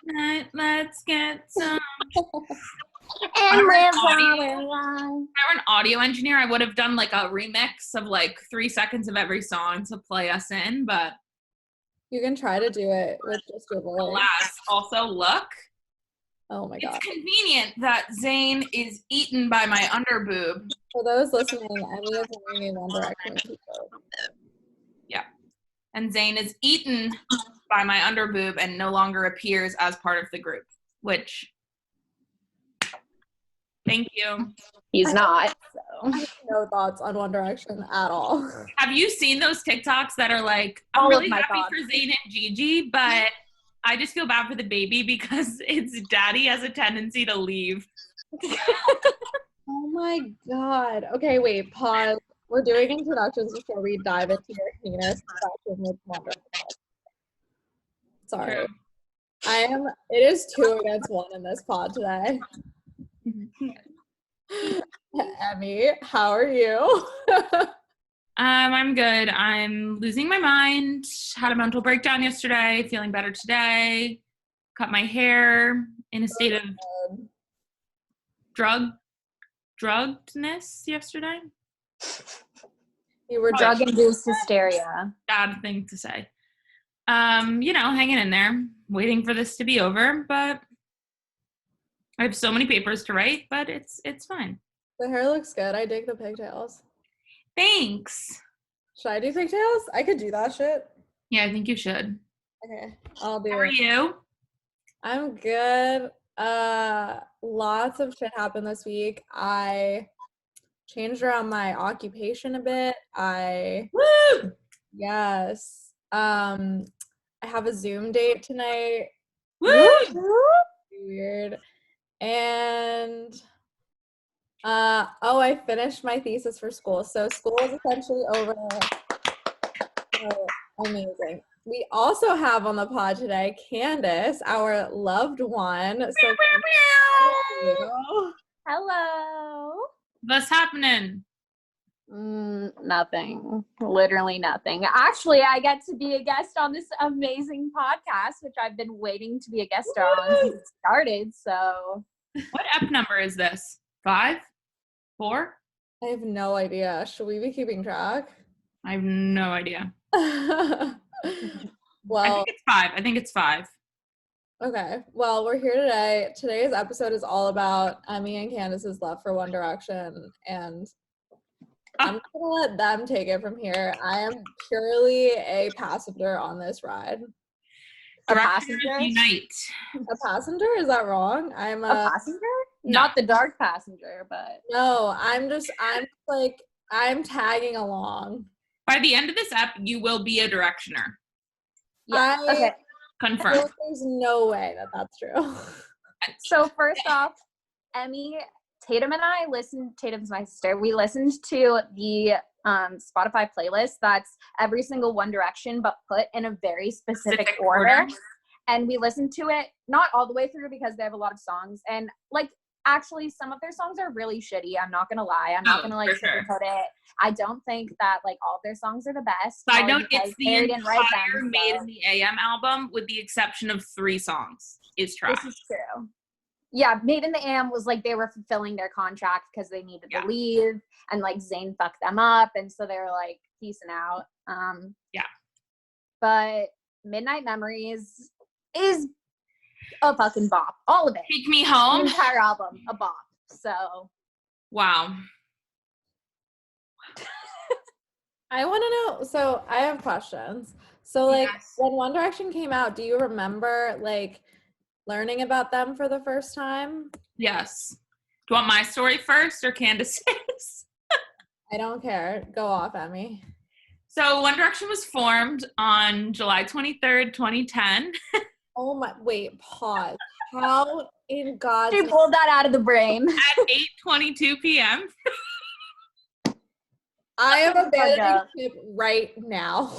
Tonight, let's get some. And If live I on. were an audio engineer, I would have done like a remix of like 3 seconds of every song to play us in, but You can try to do it with just your voice. alas, also look. Oh my god. It's convenient that Zayn is eaten by my underboob. For those listening, Emmy is wearing a One Direction t-shirt. Yeah. And Zayn is eaten by my underboob and no longer appears as part of the group, which, thank you. He's not. I have no thoughts on One Direction at all. Have you seen those TikToks that are like, I'm All of really my happy thoughts. for Zayn and Gigi, but I just feel bad for the baby because its daddy has a tendency to leave. Oh my god. Okay, wait, pause. We're doing introductions before we dive into your heinous discussion with One Direction. Sorry. True. It is 2 against 1 in this pod today. Emmy, how are you? I'm good. I'm losing my mind. Had a mental breakdown yesterday, feeling better today. Cut my hair in a state of druggedness yesterday. You were Drug-induced hysteria. Bad thing to say. Hanging in there, waiting for this to be over, but I have so many papers to write, but it's fine. The hair looks good. I dig the pigtails. Thanks. Should I do pigtails? I could do that shit. Yeah, I think you should. Okay, I'll do How are it. you? I'm good. Lots of shit happened this week. I changed around my occupation a bit. Woo! Yes. I have a Zoom date tonight. Woo! Weird. And I finished my thesis for school. So school is essentially over. So amazing. We also have on the pod today Candace, our loved one. So Hello. What's happening? Nothing. Literally nothing. Actually, I get to be a guest on this amazing podcast, which I've been waiting to be a guest on since it started. So, What ep number is this? 5? 4? I have no idea. Should we be keeping track? I have no idea. Well, I think it's 5. okay. Well, we're here today. Today's episode is all about Emmy and Candace's love for One Direction, and I'm just gonna let them take it from here. I am purely a passenger on this ride. a passenger? Unite. A passenger? Is that wrong? I'm A passenger? No. Not the dark passenger, but No, I'm tagging along. By the end of this ep, you will be a directioner. yeah. I Okay. feel Confirmed. like there's no way that that's true. So first off, Emmy, Tatum's my sister. We listened to the Spotify playlist that's every single One Direction, but put in a very specific order. And we listened to it, not all the way through because they have a lot of songs. And actually some of their songs are really shitty. I'm not going to lie. I'm not going to sugarcoat it. I don't think that all of their songs are the best. Side note, it's the Harry didn't write entire them, Made so. in the AM album with the exception of 3 songs is trash. This is true. Yeah, Made in the AM was they were fulfilling their contract because they needed to leave, and Zayn fucked them up, and so they were peacing out. But Midnight Memories is a fucking bop. All of it. Take Me Home. The entire album, a bop. So Wow. I want to know, so I have questions. So Yes. when One Direction came out, do you remember learning about them for the first time? Yes. Do you want my story first or Candace's? I don't care. Go off, Emmy. So One Direction was formed on July 23rd, 2010. Oh my, wait, pause. How in God's she name? pulled that out of the brain. At 8:22 p.m. I am abandoning ship right now.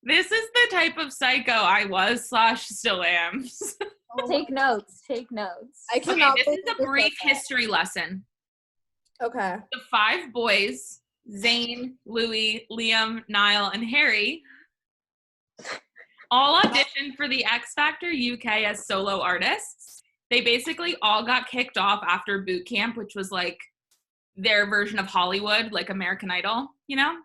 This is the type of psycho I was / still am. Take notes. Take notes. I cannot. Okay, this is a brief history lesson. Okay. The 5 boys, Zayn, Louis, Liam, Niall, and Harry, all auditioned for the X Factor UK as solo artists. They basically all got kicked off after boot camp, which was like their version of Hollywood, like American Idol, you know?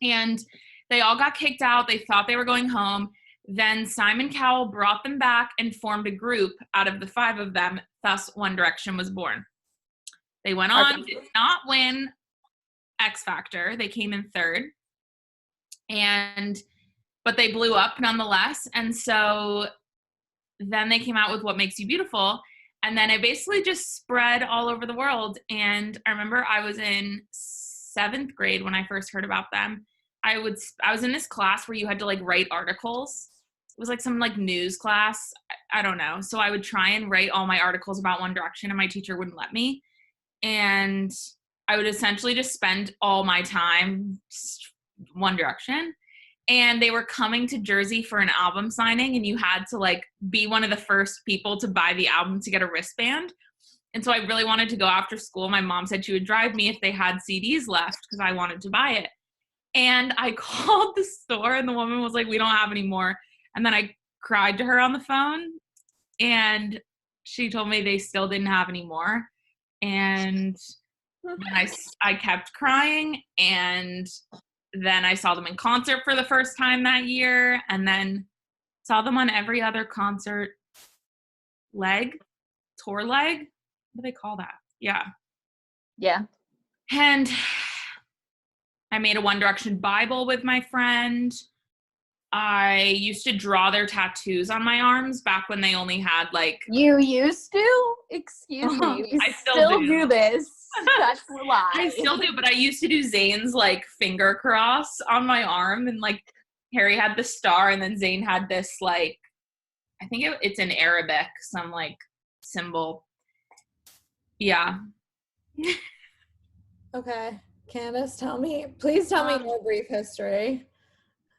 And they all got kicked out. They thought they were going home. Then Simon Cowell brought them back and formed a group out of the 5 of them. Thus, One Direction was born. They went on, did not win X Factor. They came in 3rd. But they blew up nonetheless. And so then they came out with What Makes You Beautiful. And then it basically just spread all over the world. And I remember I was in 7th grade when I first heard about them. I was in this class where you had to like write articles. It was like some like news class. I don't know. So I would try and write all my articles about One Direction and my teacher wouldn't let me. And I would essentially just spend all my time One Direction. And they were coming to Jersey for an album signing, and you had to like be one of the first people to buy the album to get a wristband. And so I really wanted to go after school. My mom said she would drive me if they had CDs left because I wanted to buy it. And I called the store and the woman was like, we don't have any more. And then I cried to her on the phone and she told me they still didn't have any more. And I kept crying, and then I saw them in concert for the first time that year, and then saw them on every other concert tour leg. What do they call that? Yeah. Yeah. And I made a One Direction Bible with my friend. I used to draw their tattoos on my arms back when they only had like... You used to? Excuse me. You I still do this. That's a lie. I still do, but I used to do Zayn's like finger cross on my arm, and like Harry had the star and then Zayn had this like, I think it's in Arabic, some like symbol. Yeah. Okay. Candace, please tell me your brief history.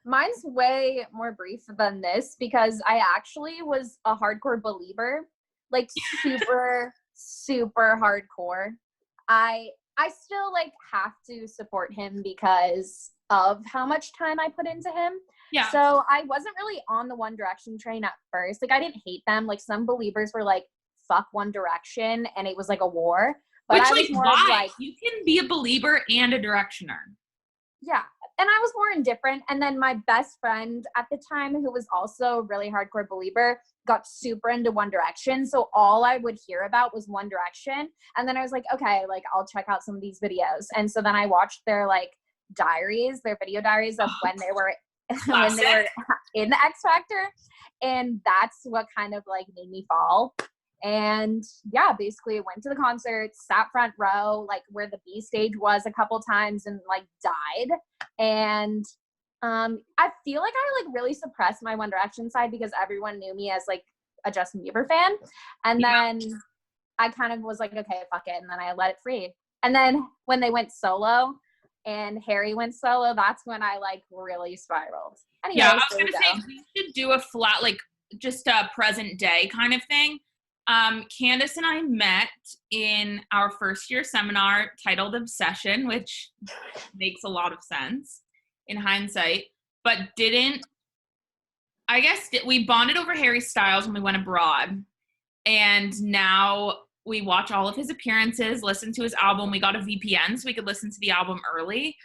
Mine's way more brief than this because I actually was a hardcore believer, like super, super hardcore. I still like have to support him because of how much time I put into him. Yeah. So I wasn't really on the One Direction train at first. Like I didn't hate them. Like some believers were like, fuck One Direction, and it was like a war. But which I was like more why? like, you can be a believer and a Directioner. Yeah. And I was more indifferent. And then my best friend at the time, who was also a really hardcore believer, got super into One Direction. So all I would hear about was One Direction. And then I was like, okay, like I'll check out some of these videos. And so then I watched their like diaries, their video diaries of when they were in the X Factor. And that's what kind of like made me fall. And yeah, basically I went to the concert, sat front row, like where the B stage was a couple times, and like died. And I feel like I like really suppressed my One Direction side because everyone knew me as like a Justin Bieber fan. And then I kind of was like, okay, fuck it. And then I let it free. And then when they went solo and Harry went solo, that's when I like really spiraled. Anyways, yeah, I was gonna say we should do a flat, like just a present day kind of thing. Candace and I met in our first year seminar titled Obsession, which makes a lot of sense in hindsight, but we bonded over Harry Styles when we went abroad, and now we watch all of his appearances, listen to his album. We got a VPN so we could listen to the album early.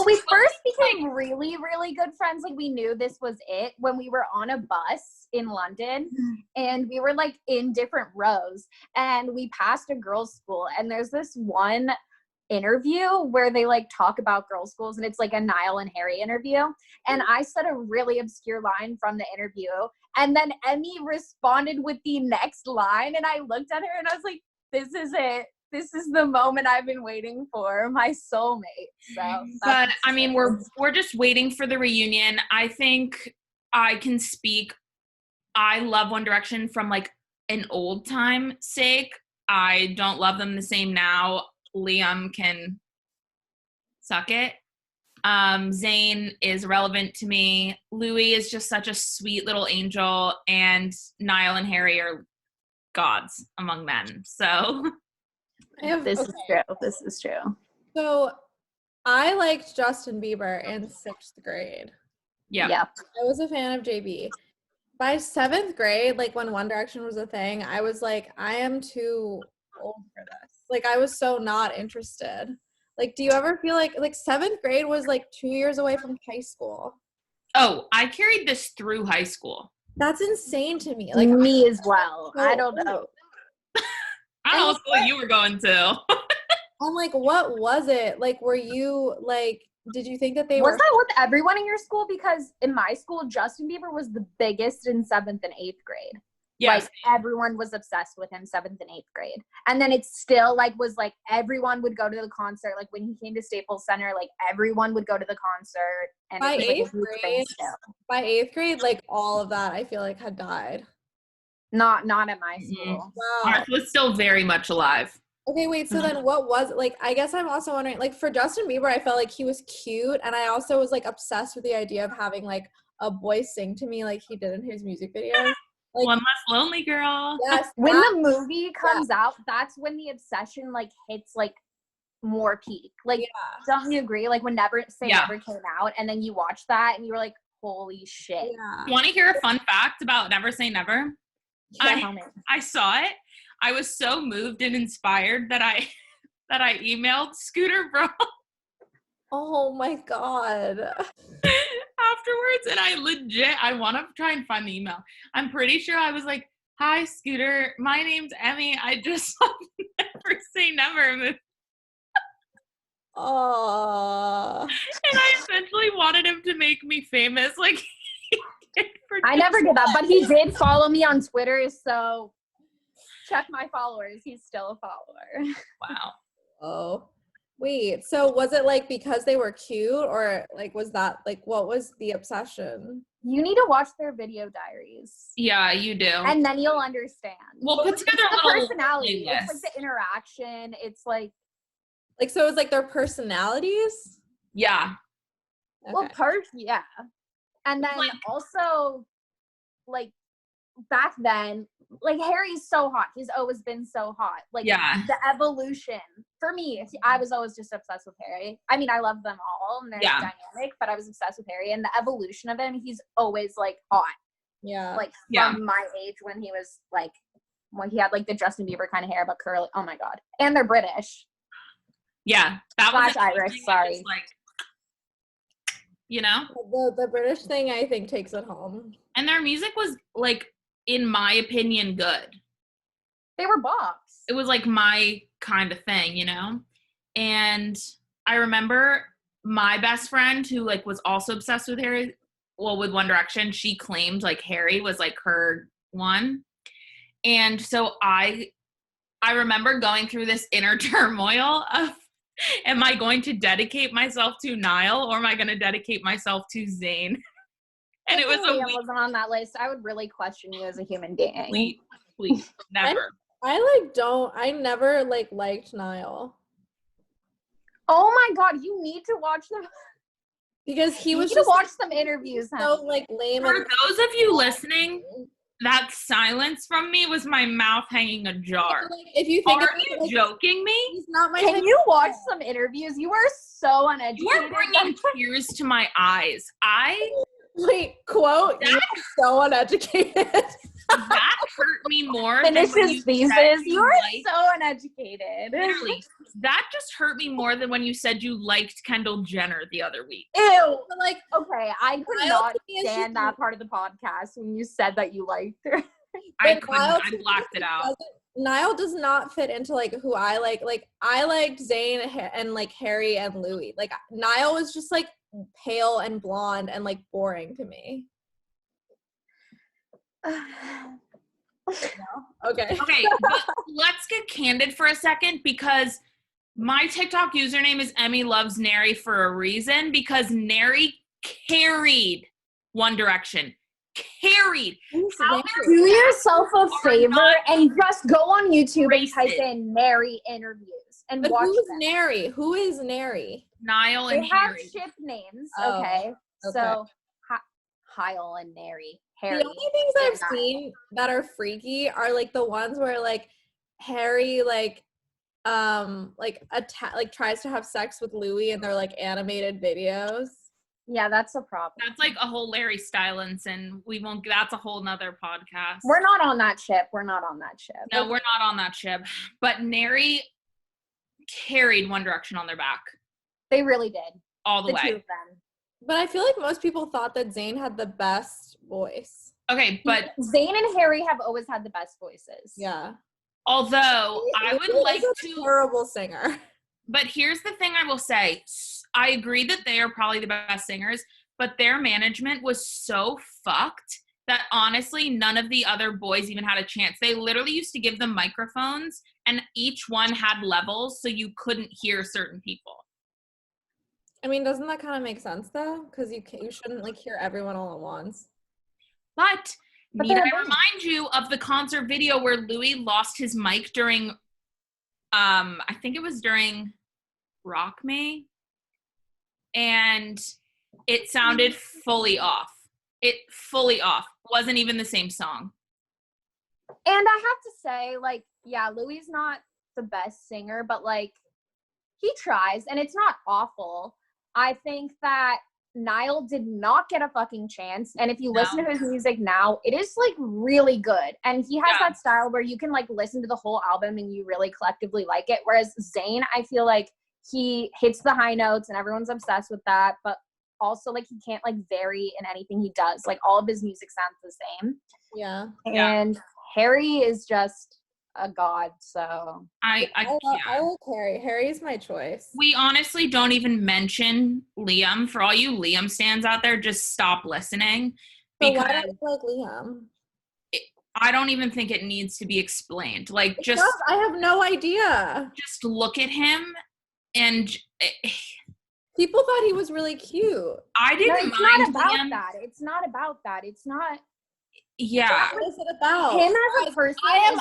We first became really, really good friends. Like we knew this was it when we were on a bus in London, and we were like in different rows, and we passed a girls' school, and there's this one interview where they like talk about girls' schools, and it's like a Niall and Harry interview. And I said a really obscure line from the interview, and then Emmy responded with the next line, and I looked at her and I was like, this is it. This is the moment I've been waiting for, my soulmate. So, but I mean, we're just waiting for the reunion. I think I can speak. I love One Direction from like an old time sake. I don't love them the same now. Liam can suck it. Zayn is relevant to me. Louis is just such a sweet little angel, and Niall and Harry are gods among men. So. This is true. So I liked Justin Bieber in 6th grade. Yeah. Yep. I was a fan of JB. By 7th grade, like when One Direction was a thing, I was like, I am too old for this. Like I was so not interested. Like, do you ever feel like 7th grade was like 2 years away from high school? Oh, I carried this through high school. That's insane to me. Like Me as well. so I don't know. old. I don't know what school you were going to. I'm like, what was it? Like, were you like, did you think that they Was were? that with everyone in your school? Because in my school, Justin Bieber was the biggest in 7th and 8th grade. Yes. Like everyone was obsessed with him 7th and 8th grade. And then it still like was like everyone would go to the concert. Like when he came to Staples Center, like everyone would go to the concert. And By it was, like, a 8th huge thing grade, still. by 8th grade, like all of that I feel like had died. Not at my school. Wow. Ours was still very much alive. Okay, wait, so then what was like, I guess I'm also wondering, like for Justin Bieber, I felt like he was cute, and I also was like obsessed with the idea of having like a boy sing to me like he did in his music videos. Like, One less lonely girl. yes, When the movie comes out, that's when the obsession like hits like more peak. Like, don't you agree? Like when Never Say Never came out, and then you watch that and you were like, holy shit. yeah. You want to hear a fun fact about Never Say Never? Tell me. I saw it. I was so moved and inspired that I emailed Scooter Braun Oh my god. afterwards, and I want to try and find the email. I'm pretty sure I was like, "Hi, Scooter. My name's Emmy. I just saw Never Say Never movie." Oh. And I essentially wanted him to make me famous, like he did for I never did that, but he did follow me on Twitter, so check my followers. He's still a follower. Wow. Oh. Wait, so was it like because they were cute, or like was that like what was the obsession? You need to watch their video diaries. Yeah, you do. And then you'll understand. We'll put together It's a the little personality. playlist. It's like the interaction. It's like So it was like their personalities? Yeah. Okay. well, yeah. And then also like back then, like Harry's so hot. He's always been so hot. Like the evolution. For me, I was always just obsessed with Harry. I mean, I love them all and they're dynamic, but I was obsessed with Harry, and the evolution of him, he's always like hot. Yeah. Like from my age when he was like when he had like the Justin Bieber kind of hair but curly. Oh my god. And they're British. Yeah. That was Irish, sorry. Like, you know? The British thing I think takes it home. And their music was like, in my opinion, good. They were bops. It was like my kind of thing, you know? And I remember my best friend who like was also obsessed with Harry, well, with One Direction, she claimed like Harry was like her one. And so I remember going through this inner turmoil of, am I going to dedicate myself to Niall, or am I going to dedicate myself to Zayn? And it was Liam wasn't on that list. I would really question you as a human being. Please, never. I never like liked Niall. Oh my god, you need to watch them. Because he was just watch some interviews. So like lame. For those of you listening, that silence from me was my mouth hanging ajar. Like, if you think, are you joking me? He's not my. Can you watch some interviews? You are so uneducated. You are bringing tears to my eyes. Wait, quote. You're so uneducated. That hurt me more. Finish than his thesis. You are so uneducated. Literally, that just hurt me more than when you said you liked Kendall Jenner the other week. Ew. But like, okay, I could not stand that part of the podcast when you said that you liked her. I couldn't. I blacked it out. Niall does not fit into like who I like. Like I liked Zayn and like Harry and Louis. Like Niall was just like pale and blonde and like boring to me. Okay, but let's get candid for a second, because my TikTok username is Emmy Loves Nary for a reason, because Nary carried One Direction. Carried. Do yourself a favor and just go on YouTube and type in Nary interviews and watch who's them. Nary? Who is Nary? Niall and They have Harry. ship names. Oh, okay. So Kyle and Nary. Harry. The only things I've seen that are freaky are like the ones where like Harry like like tries to have sex with Louis in their like animated videos. Yeah, that's a problem. That's like a whole Larry Stylins, and that's a whole nother podcast. We're not on that ship. No, we're not on that ship. But Neri carried One Direction on their back. They really did. All the way. Two of them. But I feel like most people thought that Zayn had the best voice. Okay, but Zayn and Harry have always had the best voices. Yeah. Although I would like to terrible singer. But here's the thing I will say. I agree that they are probably the best singers, but their management was so fucked that honestly none of the other boys even had a chance. They literally used to give them microphones and each one had levels so you couldn't hear certain people. I mean, doesn't that kind of make sense though? Because you shouldn't like hear everyone all at once. But need I remind you of the concert video where Louis lost his mic during, I think it was during Rock Me, and it sounded fully off. It fully off. Wasn't even the same song. And I have to say, like, yeah, Louis is not the best singer, but like, he tries, and it's not awful. I think that Niall did not get a fucking chance, and if you listen to his music now, it is like really good, and he has that style where you can like listen to the whole album and you really collectively like it, whereas Zayn, I feel like he hits the high notes and everyone's obsessed with that, but also like he can't like vary in anything he does. Like all of his music sounds the same. Yeah. And Harry is just a god, so I like Harry. Harry's my choice. We honestly don't even mention Liam. For all you Liam stans out there, just stop listening. So why don't you like Liam? I don't even think it needs to be explained. Like, just I have no idea. Just look at him, and people thought he was really cute. I didn't mind not about Liam. that. It's not about that. It's not. Yeah. What is it about? Him as a person. I am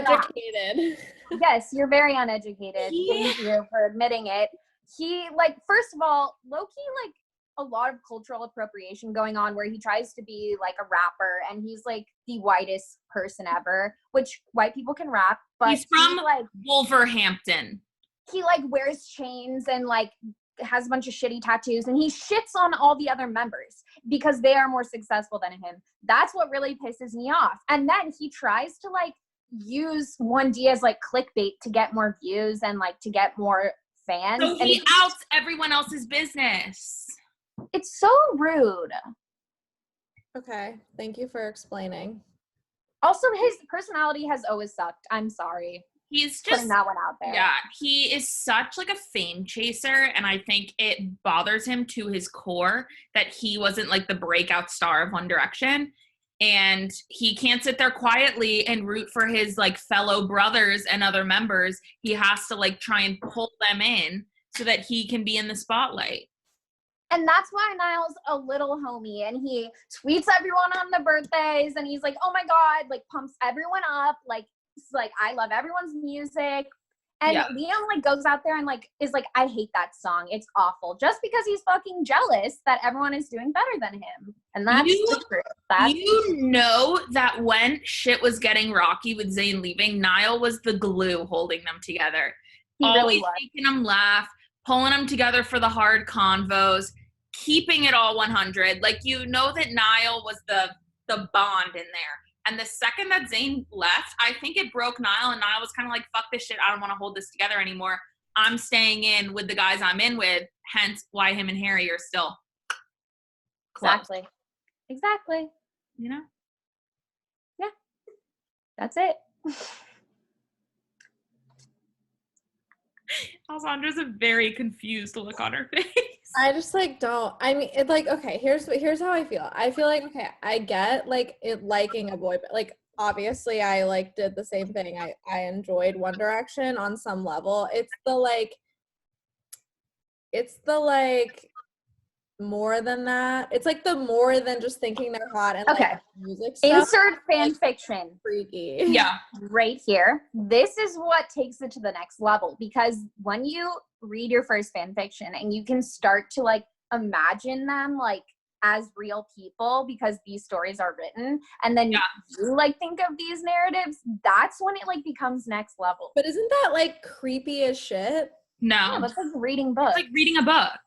uneducated. Yes, you're very uneducated. Thank you for admitting it. He, like, first of all, low-key, like, a lot of cultural appropriation going on where he tries to be, like, a rapper, and he's, like, the whitest person ever, which white people can rap, but he's from, like, Wolverhampton. He, like, wears chains and, like, has a bunch of shitty tattoos, and he shits on all the other members because they are more successful than him. That's what really pisses me off. And then he tries to, like, use 1D as, like, clickbait to get more views and, like, to get more fans. So he outs everyone else's business. It's so rude. Okay, thank you for explaining. Also, his personality has always sucked. I'm sorry. He's just putting that one out there. Yeah, he is such like a fame chaser, and I think it bothers him to his core that he wasn't like the breakout star of One Direction, and he can't sit there quietly and root for his like fellow brothers and other members. He has to like try and pull them in so that he can be in the spotlight. And that's why Niall's a little homie, and he tweets everyone on the birthdays, and he's like, oh my God, like pumps everyone up, like, I love everyone's music. And Liam like goes out there and like is like, I hate that song. It's awful. Just because he's fucking jealous that everyone is doing better than him. And that's the truth. You know that when shit was getting rocky with Zayn leaving, Niall was the glue holding them together. He really was. Making them laugh, pulling them together for the hard convos, keeping it all 100. Like, you know that Niall was the bond in there. And the second that Zayn left, I think it broke Niall, and Niall was kind of like, fuck this shit, I don't want to hold this together anymore. I'm staying in with the guys I'm in with, hence why him and Harry are still close. Exactly. You know? Yeah. That's it. Alessandra's a very confused look on her face. I just like don't. I mean, it like okay. Here's how I feel. I feel like okay. I get like it liking a boy, but like obviously I like did the same thing. I enjoyed One Direction on some level. It's the like more than that. It's like the more than just thinking they're hot and like music stuff. Insert fan fiction. Freaky. Yeah. Right here. This is what takes it to the next level, because when you read your first fan fiction and you can start to like imagine them like as real people because these stories are written, and then you like think of these narratives, that's when it like becomes next level. But isn't that like creepy as shit? No. Yeah, that's like reading books. It's like reading a book.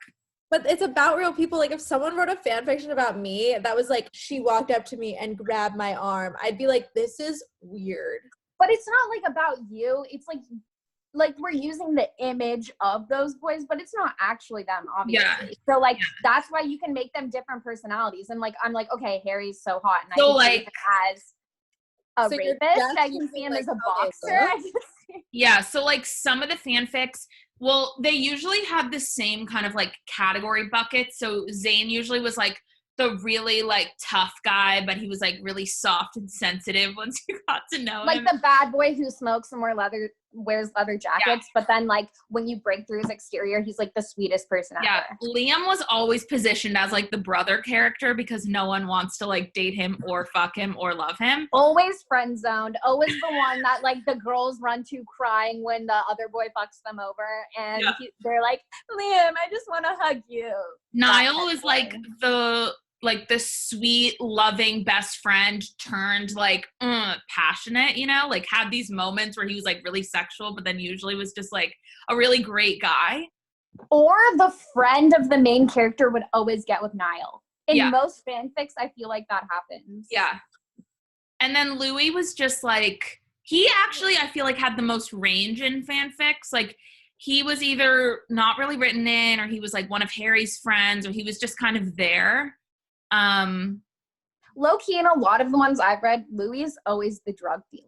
But it's about real people. Like if someone wrote a fan fiction about me that was like, she walked up to me and grabbed my arm, I'd be like, this is weird. But it's not like about you. It's like we're using the image of those boys, but it's not actually them, obviously. Yeah. So like that's why you can make them different personalities. And like I'm like, okay, Harry's so hot, and so I can like see him as a rapist. I can see him as a boxer. Yeah. So like some of the fanfics, well, they usually have the same kind of like category buckets. So Zayn usually was like the really like tough guy, but he was like really soft and sensitive once you got to know him. Like the bad boy who smokes and wears leather jackets, but then like when you break through his exterior, he's like the sweetest person ever. Liam was always positioned as like the brother character because no one wants to like date him or fuck him or love him. Always friend zoned, always the one that like the girls run to crying when the other boy fucks them over, and they're like, Liam, I just want to hug you. Niall is like the sweet, loving best friend turned like passionate, you know, like had these moments where he was like really sexual, but then usually was just like a really great guy. Or the friend of the main character would always get with Niall. In most fanfics, I feel like that happens. Yeah. And then Louis was just like, he actually, I feel like had the most range in fanfics. Like he was either not really written in, or he was like one of Harry's friends, or he was just kind of there. Low-key, in a lot of the ones I've read, Louis is always the drug dealer.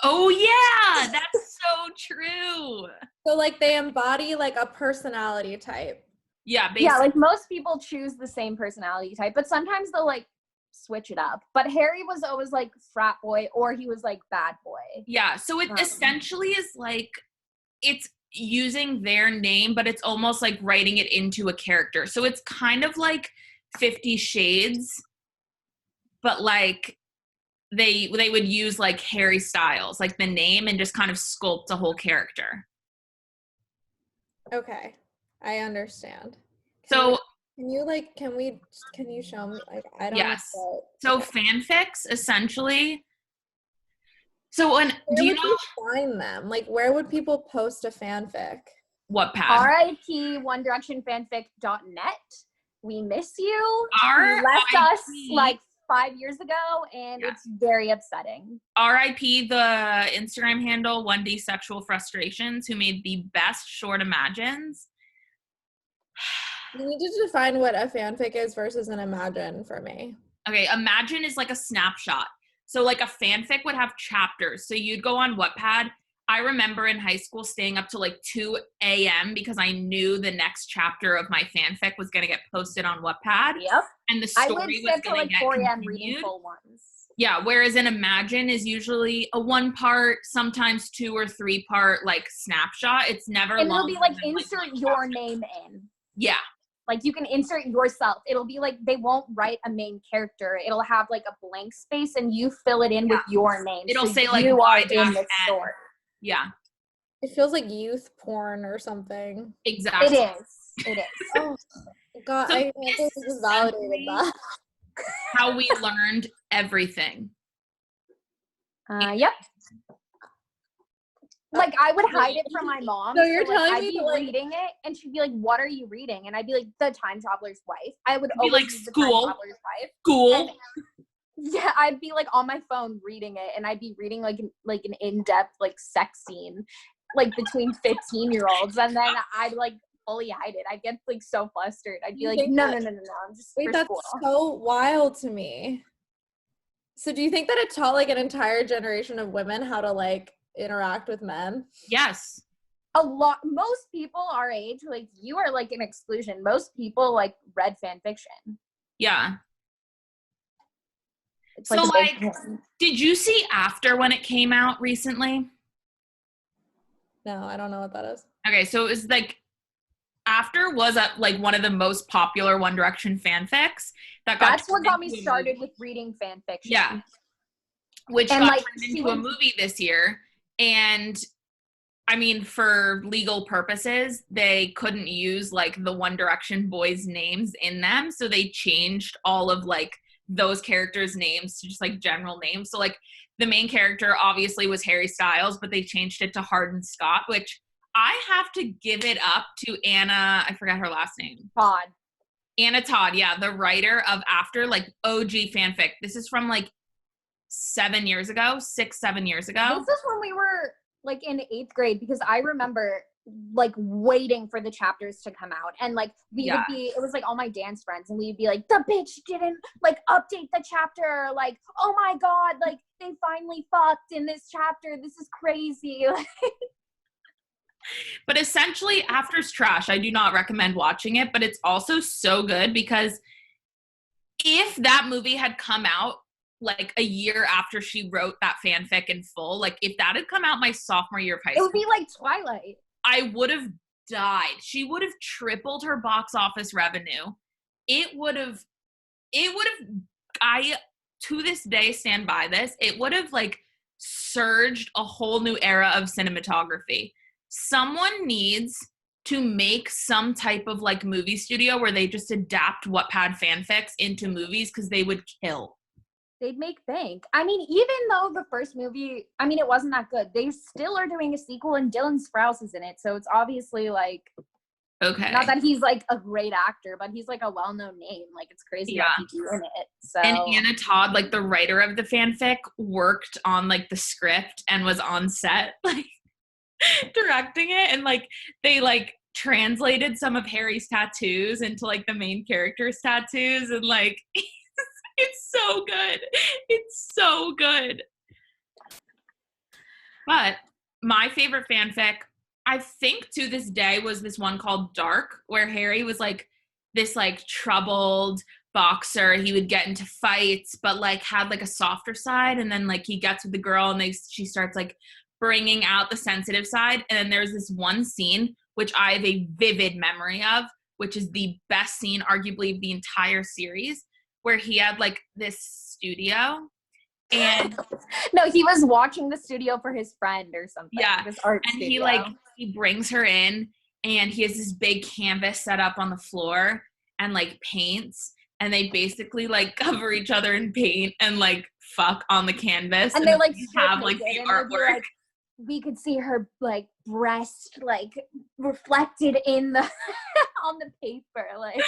Oh yeah, that's so true. So like they embody like a personality type. Yeah, basically. Yeah, like most people choose the same personality type, but sometimes they'll like switch it up. But Harry was always like frat boy, or he was like bad boy. Yeah, so it essentially is like, it's using their name, but it's almost like writing it into a character. So it's kind of like 50 Shades, but like they would use like Harry Styles, like the name, and just kind of sculpt a whole character. Okay, I understand. So can you show me? Like I don't. Yes. So fanfics essentially. So when do you know find them? Like where would people post a fanfic? Wattpad. RIP onedirectionfanfic.net. We miss you. You left us like 5 years ago, and it's very upsetting. RIP the Instagram handle 1D Sexual Frustrations, who made the best short imagines. You need to define what a fanfic is versus an imagine for me. Okay, imagine is like a snapshot. So like a fanfic would have chapters. So you'd go on Wattpad. I remember in high school staying up to like 2 a.m. because I knew the next chapter of my fanfic was going to get posted on Wattpad. Yep. And the story was going to get 4 a.m. reading full ones. Yeah, whereas an imagine is usually a 1-part, sometimes 2 or 3-part like snapshot. It's never and long. It'll be like insert your name in. Yeah. Like you can insert yourself. It'll be like they won't write a main character. It'll have like a blank space, and you fill it in with your name. It'll so say like you are in the story. Yeah. It feels like youth porn or something. Exactly. It is. Oh God, So I can't believe this is validated that. How we learned everything. Yep. Like I would hide it from my mom. So you're telling I'd me be reading it, and she'd be like, "What are you reading?" And I'd be like, "The Time Traveler's Wife." I would always like use The School. Time Traveler's Wife. School. Yeah, I'd be like on my phone reading it, and I'd be reading like an in-depth like sex scene, like between 15-year-olds, and then I'd like fully hide it. I'd get like so flustered. I'd be like, no, I'm just wait, for that's school. So wild to me. So do you think that it taught like an entire generation of women how to like interact with men? Yes. A lot. Most people our age, like you are like an exclusion. Most people like read fan fiction. Yeah. It's so like did you see After when it came out recently? No, I don't know what that is. Okay, so it was like After was like one of the most popular One Direction fanfics that's what got me started with reading fan fiction. Yeah. Which got turned into a movie this year. And I mean, for legal purposes, they couldn't use like the One Direction boys' names in them. So they changed all of like those characters' names to just like general names. So like the main character obviously was Harry Styles, but they changed it to Hardin Scott, which I have to give it up to Anna. I forgot her last name. Todd. Anna Todd, yeah, the writer of After, like OG fanfic. This is from like 7 years ago, 6, 7 years ago. This is when we were like in 8th grade, because I remember like waiting for the chapters to come out, and like we would be, it was like all my dance friends, and we'd be like, the bitch didn't like update the chapter, like, oh my god, like they finally fucked in this chapter, this is crazy. But essentially, After's trash. I do not recommend watching it, but it's also so good because if that movie had come out like a year after she wrote that fanfic in full, like if that had come out my sophomore year of high school, it would be like Twilight. I would have died. She would have tripled her box office revenue. It would have, I to this day stand by this. It would have like surged a whole new era of cinematography. Someone needs to make some type of like movie studio where they just adapt Wattpad fanfics into movies, because they would kill. They'd make bank. I mean, even though the first movie, I mean, it wasn't that good, they still are doing a sequel, and Dylan Sprouse is in it. So it's obviously like, okay. Not that he's like a great actor, but he's like a well-known name. Like, it's crazy that he's doing it. So. And Anna Todd, like the writer of the fanfic, worked on like the script and was on set, like directing it. And like they like translated some of Harry's tattoos into like the main character's tattoos, and like it's so good. It's so good. But my favorite fanfic, I think to this day, was this one called Dark, where Harry was like this like troubled boxer. He would get into fights, but like had like a softer side. And then like he gets with the girl, and she starts like bringing out the sensitive side. And then there's this one scene, which I have a vivid memory of, which is the best scene arguably of the entire series, where he had like this studio, and no, he was watching the studio for his friend or something. Yeah, this art and studio. he brings her in, and he has this big canvas set up on the floor and like paints, and they basically like cover each other in paint and like fuck on the canvas, and they like have like the artwork. Like, we could see her like breast like reflected in the on the paper, like.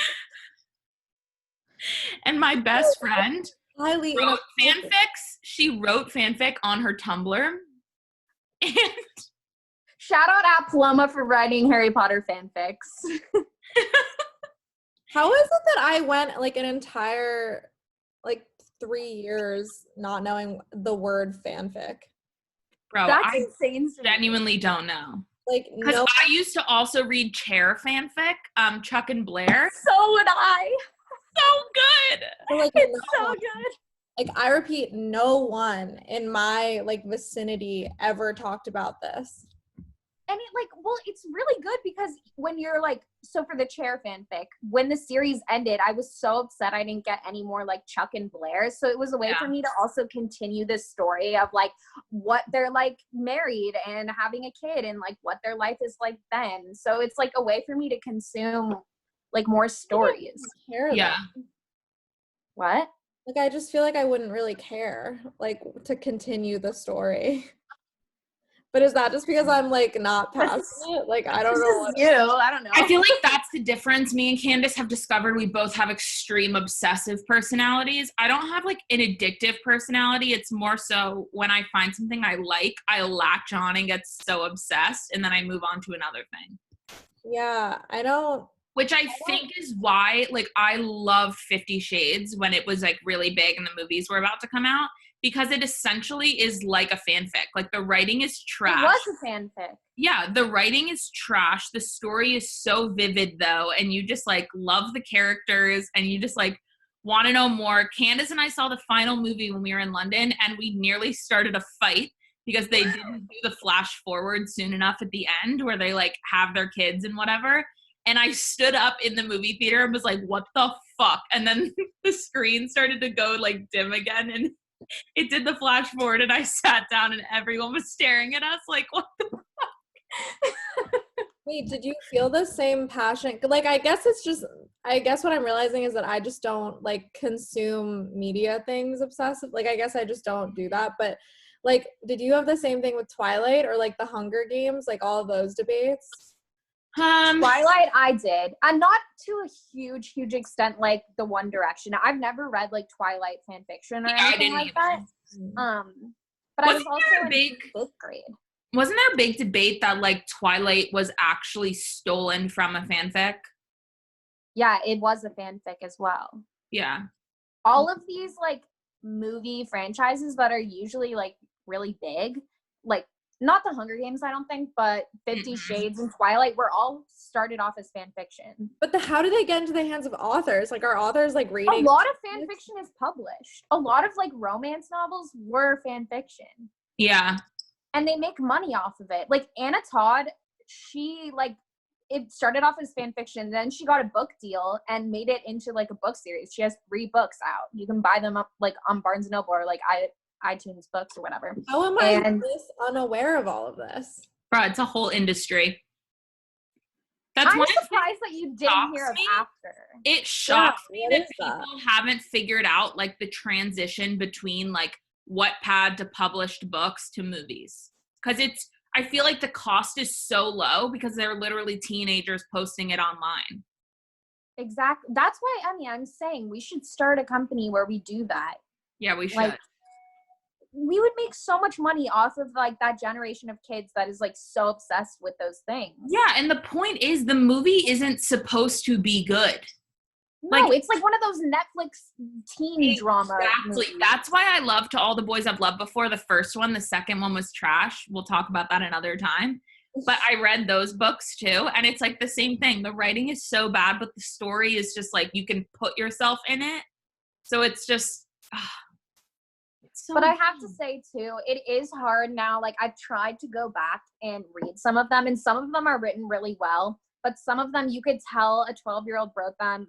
And my best friend wrote fanfics. She wrote fanfic on her Tumblr. And shout out at Paloma for writing Harry Potter fanfics. How is it that I went like an entire like 3 years not knowing the word fanfic? Bro, that's insane. Genuinely don't know. Like, because I used to also read Chair fanfic, Chuck and Blair. So would I. So good. So, like, it's so good. Like, I repeat, no one in my like vicinity ever talked about this. And it like, well, it's really good because when you're like, so for the Chair fanfic, when the series ended, I was so upset I didn't get any more like Chuck and Blair. So it was a way for me to also continue this story of like what they're like married and having a kid and like what their life is like then. So it's like a way for me to consume like more stories. Yeah. What? Like, I just feel like I wouldn't really care like to continue the story. But is that just because I'm like not passionate? Like, I don't know. I don't know. I feel like that's the difference. Me and Candace have discovered we both have extreme obsessive personalities. I don't have like an addictive personality. It's more so when I find something I like, I latch on and get so obsessed, and then I move on to another thing. Yeah, I don't. Which I think is why, like, I love 50 Shades when it was, like, really big and the movies were about to come out, because it essentially is like a fanfic. Like, the writing is trash. It was a fanfic. Yeah, the writing is trash. The story is so vivid, though, and you just, like, love the characters, and you just, like, want to know more. Candace and I saw the final movie when we were in London, and we nearly started a fight because they didn't do the flash forward soon enough at the end where they, like, have their kids and whatever. And I stood up in the movie theater and was like, what the fuck? And then the screen started to go like dim again, and it did the flash forward, and I sat down and everyone was staring at us like, what the fuck? Wait, did you feel the same passion? Like, I guess what I'm realizing is that I just don't like consume media things obsessive. Like, I guess I just don't do that. But like, did you have the same thing with Twilight or like the Hunger Games, like all of those debates? Twilight, I did. And not to a huge extent like the One Direction. I've never read like Twilight fan fiction or anything like that. But I was also in 5th grade. Wasn't there a big debate that like Twilight was actually stolen from a fanfic? Yeah, it was a fanfic as well. Yeah. All of these like movie franchises that are usually like really big, like not the Hunger Games, I don't think, but 50 Shades and Twilight were all started off as fan fiction. But how do they get into the hands of authors? Like, are authors like reading? A lot of fan fiction is published. A lot of like romance novels were fan fiction. Yeah. And they make money off of it. Like Anna Todd, she like, it started off as fan fiction, then she got a book deal and made it into like a book series. She has 3 books out. You can buy them up like on Barnes & Noble or like iTunes Books or whatever. How am I this unaware of all of this? Bro, it's a whole industry. I'm surprised that you didn't hear of after. It shocks me that people haven't figured out like the transition between like Wattpad to published books to movies. Because I feel like the cost is so low because they're literally teenagers posting it online. Exactly. That's why, I'm saying we should start a company where we do that. Yeah, we should. Like, we would make so much money off of like that generation of kids that is like so obsessed with those things. Yeah, and the point is the movie isn't supposed to be good. No, like, it's like one of those Netflix teen drama movies. That's why I love To All the Boys I've Loved Before. The first one, the second one was trash. We'll talk about that another time. But I read those books too, and it's like the same thing. The writing is so bad, but the story is just like you can put yourself in it. So it's just... But I have to say too, it is hard now. Like I've tried to go back and read some of them, and some of them are written really well, but some of them you could tell a 12-year-old wrote them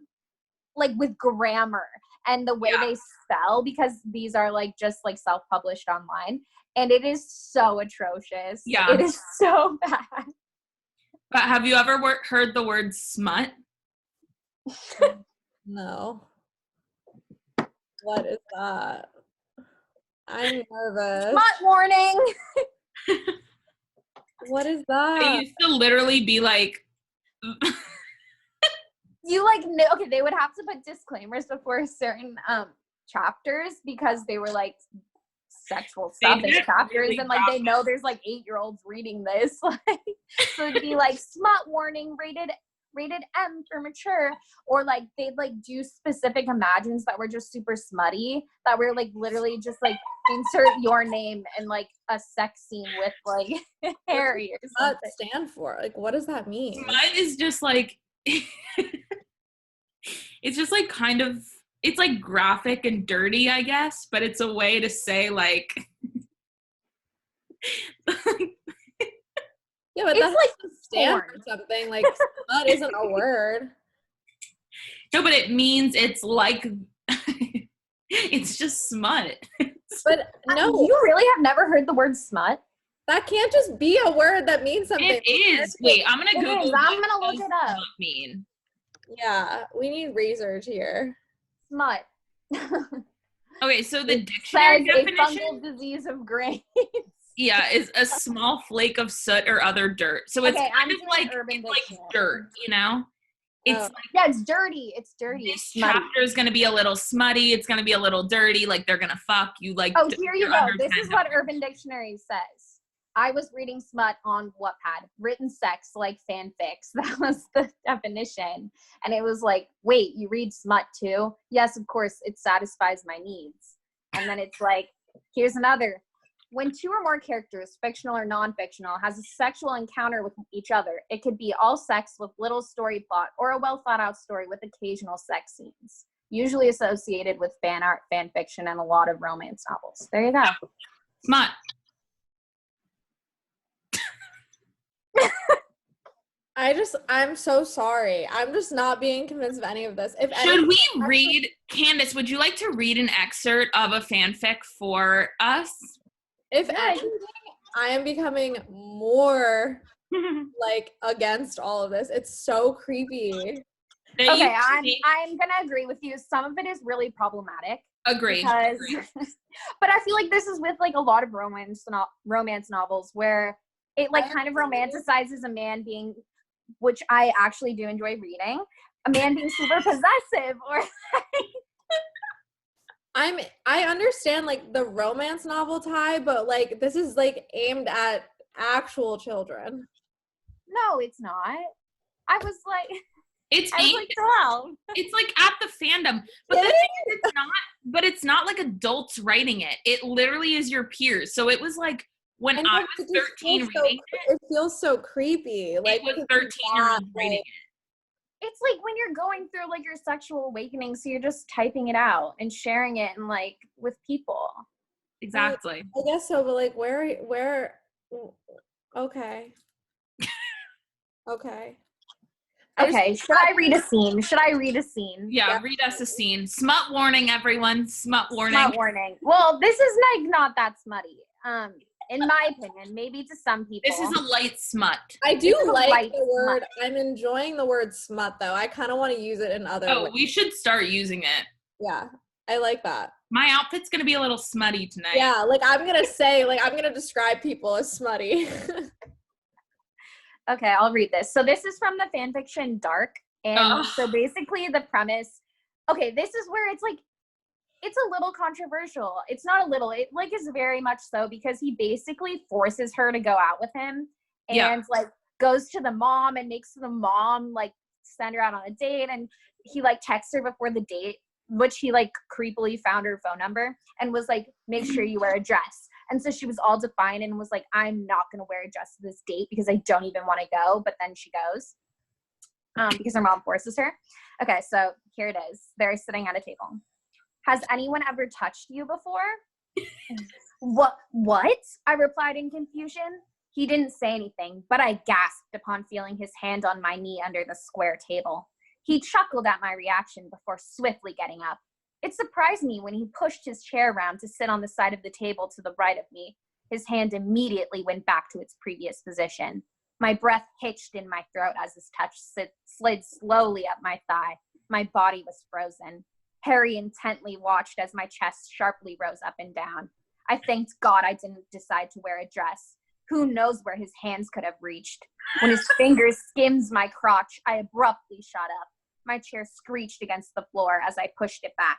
like with grammar and the way they spell, because these are like just like self-published online, and it is so atrocious. Yeah, it is so bad. But have you ever heard the word smut? No. What is that? I'm nervous. Smut warning. What is that? They used to literally be like... You like, okay, they would have to put disclaimers before certain chapters because they were like sexual stuff in chapters, really, and like they know there's like 8-year-olds reading this. Like, so it'd be like smut warning, rated M for mature, or like they'd like do specific imagines that were just super smutty, that were like literally just like insert your name and like a sex scene with like Harry or something. What does that stand for? Like, what does that mean? Smut is just like it's just like kind of, it's like graphic and dirty, I guess, but it's a way to say like yeah, but that's like stand for something. Like smut isn't a word. No, but it means it's like it's just smut. But no, you really have never heard the word smut? That can't just be a word that means something. It is. Wait, I'm gonna Google. I'm gonna look it up. Mean. Yeah, we need research here. Smut. Okay, so the dictionary definition: a fungal disease of grains. Yeah, is a small flake of soot or other dirt. So it's kind of like it's like dirt, you know? It's like, yeah, it's dirty. It's dirty. This chapter is going to be a little smutty. It's going to be a little dirty. Like they're going to fuck you. Like, oh, here you go. This is what Urban Dictionary says. I was reading smut on Wattpad. Written sex, like fanfics. That was the definition. And it was like, wait, you read smut too? Yes, of course. It satisfies my needs. And then it's like, here's another. When 2 or more characters, fictional or non-fictional, has a sexual encounter with each other, it could be all sex with little story plot or a well-thought-out story with occasional sex scenes, usually associated with fan art, fan fiction, and a lot of romance novels. There you go. Smut. I'm so sorry. I'm just not being convinced of any of this. Should we read, Candace, would you like to read an excerpt of a fanfic for us? If anything, I am becoming more like against all of this. It's so creepy. Okay, I'm gonna agree with you. Some of it is really problematic. Agree. Because, but I feel like this is with like a lot of romance novels where it like kind of romanticizes a man being, which I actually do enjoy reading, a man being super possessive or I understand like the romance novel tie, but like this is like aimed at actual children. No, it's not. I was like It's I was like 12. It's like at the fandom, but the thing is, it's not. But it's not like adults writing it. It literally is your peers. So it was like when I was 13 reading it feels so creepy. Like it was 13-year-olds reading it. It's like when you're going through like your sexual awakening, so you're just typing it out and sharing it and like with people. Exactly. I guess so, but like where okay. Okay. Okay, should I read a scene? Yeah, read us a scene. Smut warning, everyone. Smut warning. Smut warning. Well, this is like not that smutty. In my opinion, maybe to some people. This is a light smut. I do like the word. I'm enjoying the word smut though. I kind of want to use it in other ways. We should start using it. Yeah, I like that. My outfit's gonna be a little smutty tonight. Yeah, like I'm gonna describe people as smutty. Okay, I'll read this. So this is from the fanfiction Dark. And so basically the premise, okay, this is where it's like, it's a little controversial. It's not a little, it like is very much so because he basically forces her to go out with him and like goes to the mom and makes the mom like send her out on a date. And he like texts her before the date, which he like creepily found her phone number and was like, make sure you wear a dress. And so she was all defiant and was like, I'm not going to wear a dress to this date because I don't even want to go. But then she goes because her mom forces her. Okay, so here it is. They're sitting at a table. Has anyone ever touched you before? What? I replied in confusion. He didn't say anything, but I gasped upon feeling his hand on my knee under the square table. He chuckled at my reaction before swiftly getting up. It surprised me when he pushed his chair around to sit on the side of the table to the right of me. His hand immediately went back to its previous position. My breath hitched in my throat as his touch slid slowly up my thigh. My body was frozen. Harry intently watched as my chest sharply rose up and down. I thanked God I didn't decide to wear a dress. Who knows where his hands could have reached? When his fingers skimmed my crotch, I abruptly shot up. My chair screeched against the floor as I pushed it back.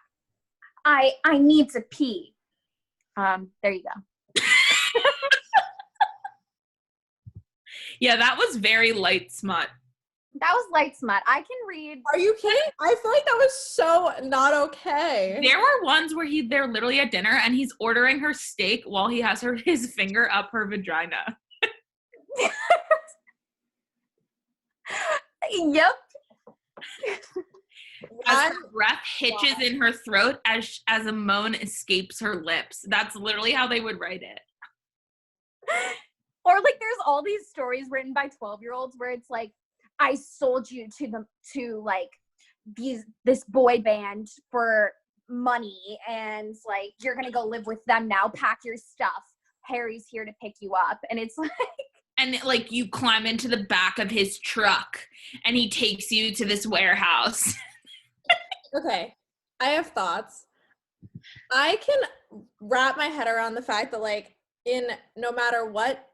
I need to pee. There you go. Yeah, that was very light smut. That was light smut. I can read. Are you kidding? I feel like that was so not okay. There were ones where they're literally at dinner and he's ordering her steak while he has his finger up her vagina. Yep. As her breath hitches in her throat as a moan escapes her lips. That's literally how they would write it. Or like there's all these stories written by 12-year-olds where it's like, I sold you to like this boy band for money and like you're gonna go live with them now. Pack your stuff. Harry's here to pick you up. And it's like, and like you climb into the back of his truck and he takes you to this warehouse. Okay, I have thoughts. I can wrap my head around the fact that like in no matter what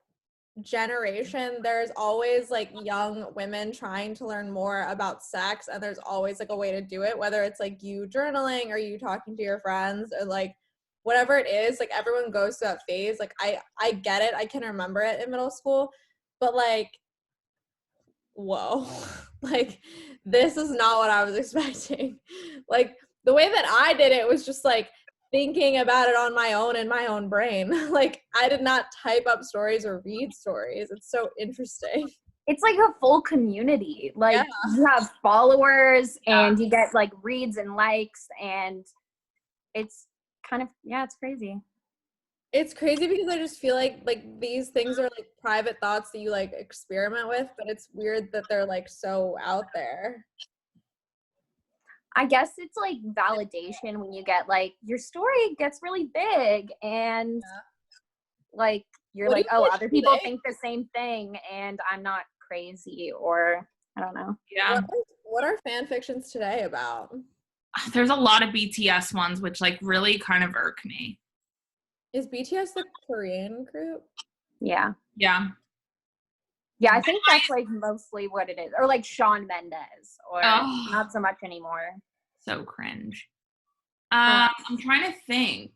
generation, there's always like young women trying to learn more about sex, and there's always like a way to do it, whether it's like you journaling or you talking to your friends or like whatever it is. Like everyone goes through that phase. Like I get it. I can remember it in middle school, but like whoa, like this is not what I was expecting. Like the way that I did it was just like thinking about it on my own in my own brain. Like I did not type up stories or read stories. It's so interesting. It's like a full community. Like you have followers and you get like reads and likes and it's kind of, it's crazy. It's crazy because I just feel like these things are like private thoughts that you like experiment with, but it's weird that they're like so out there. I guess it's like validation when you get like your story gets really big and like you're like, oh, other people think the same thing and I'm not crazy, or I don't know. Yeah. What are fan fictions today about? There's a lot of BTS ones, which like really kind of irk me. Is BTS the Korean group? Yeah. Yeah. Yeah, I think that's like mostly what it is. Or like Shawn Mendes, or not so much anymore. So cringe. I'm trying to think.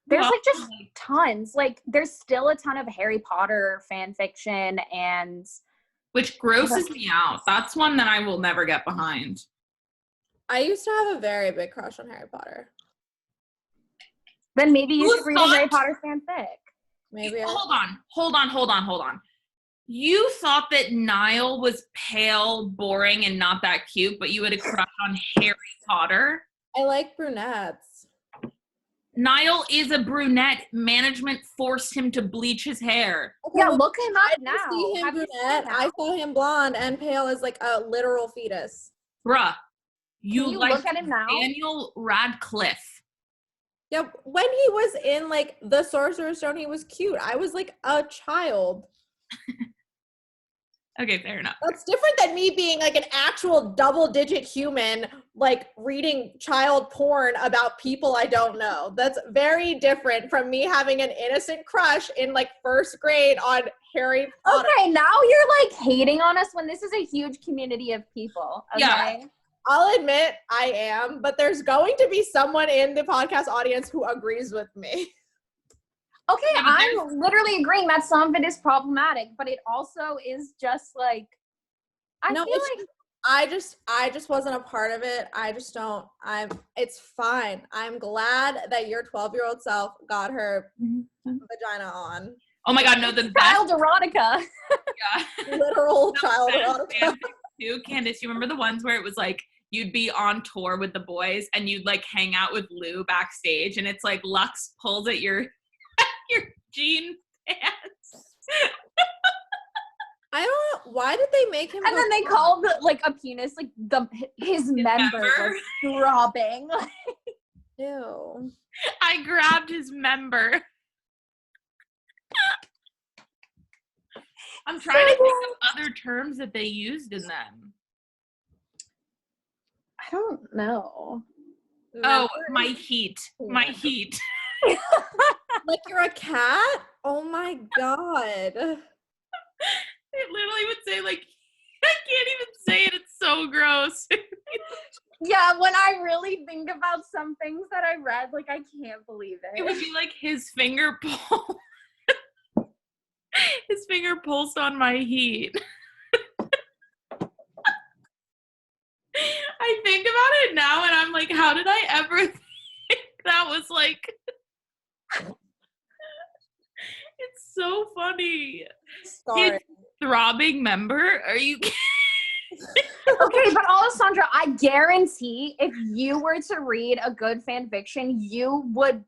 There's like just tons. Like there's still a ton of Harry Potter fan fiction, and which grosses me out. That's one that I will never get behind. I used to have a very big crush on Harry Potter. Then maybe you should read a Harry Potter fanfic. Maybe. Hold on. You thought that Niall was pale, boring, and not that cute, but you had a crush on Harry Potter? I like brunettes. Niall is a brunette. Management forced him to bleach his hair. Okay, yeah, look him up now. I see him brunette. I saw him blonde and pale as like a literal fetus. Bruh, you like look at him now? Daniel Radcliffe. Yeah, when he was in like the Sorcerer's Stone, he was cute. I was like a child. Okay, fair enough. That's different than me being like an actual double-digit human, like reading child porn about people I don't know. That's very different from me having an innocent crush in like first grade on Harry Potter. Okay, now you're like hating on us when this is a huge community of people. Okay? Yeah. I'll admit I am, but there's going to be someone in the podcast audience who agrees with me. Okay, I'm literally agreeing that some of it is problematic, but it also is just like, I just wasn't a part of it. It's fine. I'm glad that your 12-year-old self got her vagina on. Oh my God, no, the child erotica. Yeah. Literal child erotica. Too, Candace, you remember the ones where it was like, you'd be on tour with the boys and you'd like hang out with Lou backstage and it's like Lux pulls at your jean pants. I don't know. Why did they make him? And then they called like a penis, like his member was throbbing. Ew. I grabbed his member. I'm trying to think of other terms that they used in them. I don't know. Oh, my heat. My heat. Like you're a cat? Oh my God. It literally would say like, I can't even say it. It's so gross. Yeah, when I really think about some things that I read, like I can't believe it. It would be like his finger pull. His finger pulsed on my heat. I think about it now and I'm like, how did I ever think that was like... It's so funny. Sorry. His throbbing member? Are you kidding? Okay, but Alessandra, I guarantee if you were to read a good fan fiction, you would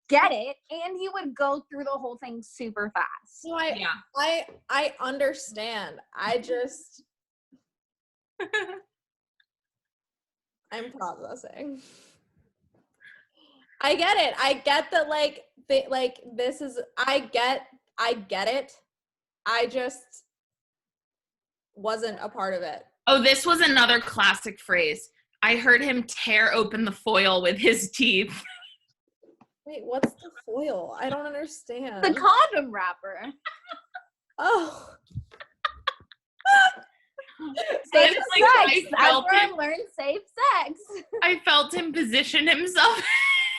get it and you would go through the whole thing super fast. No, I understand. I'm processing. I get it. I get that I get it. I just wasn't a part of it. Oh, this was another classic phrase. I heard him tear open the foil with his teeth. Wait, what's the foil? I don't understand. The condom wrapper. Oh. Safe sex. That's where I learned safe sex. I felt him position himself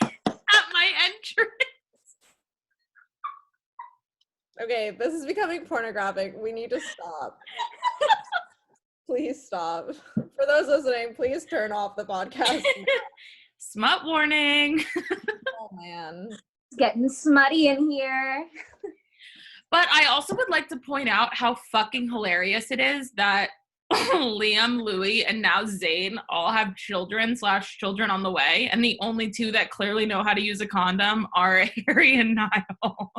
at my entrance. Okay, this is becoming pornographic. We need to stop. Please stop. For those listening, please turn off the podcast. Smut warning. Oh, man. It's getting smutty in here. But I also would like to point out how fucking hilarious it is that Liam, Louis, and now Zayn all have children on the way, and the only two that clearly know how to use a condom are Harry and Niall,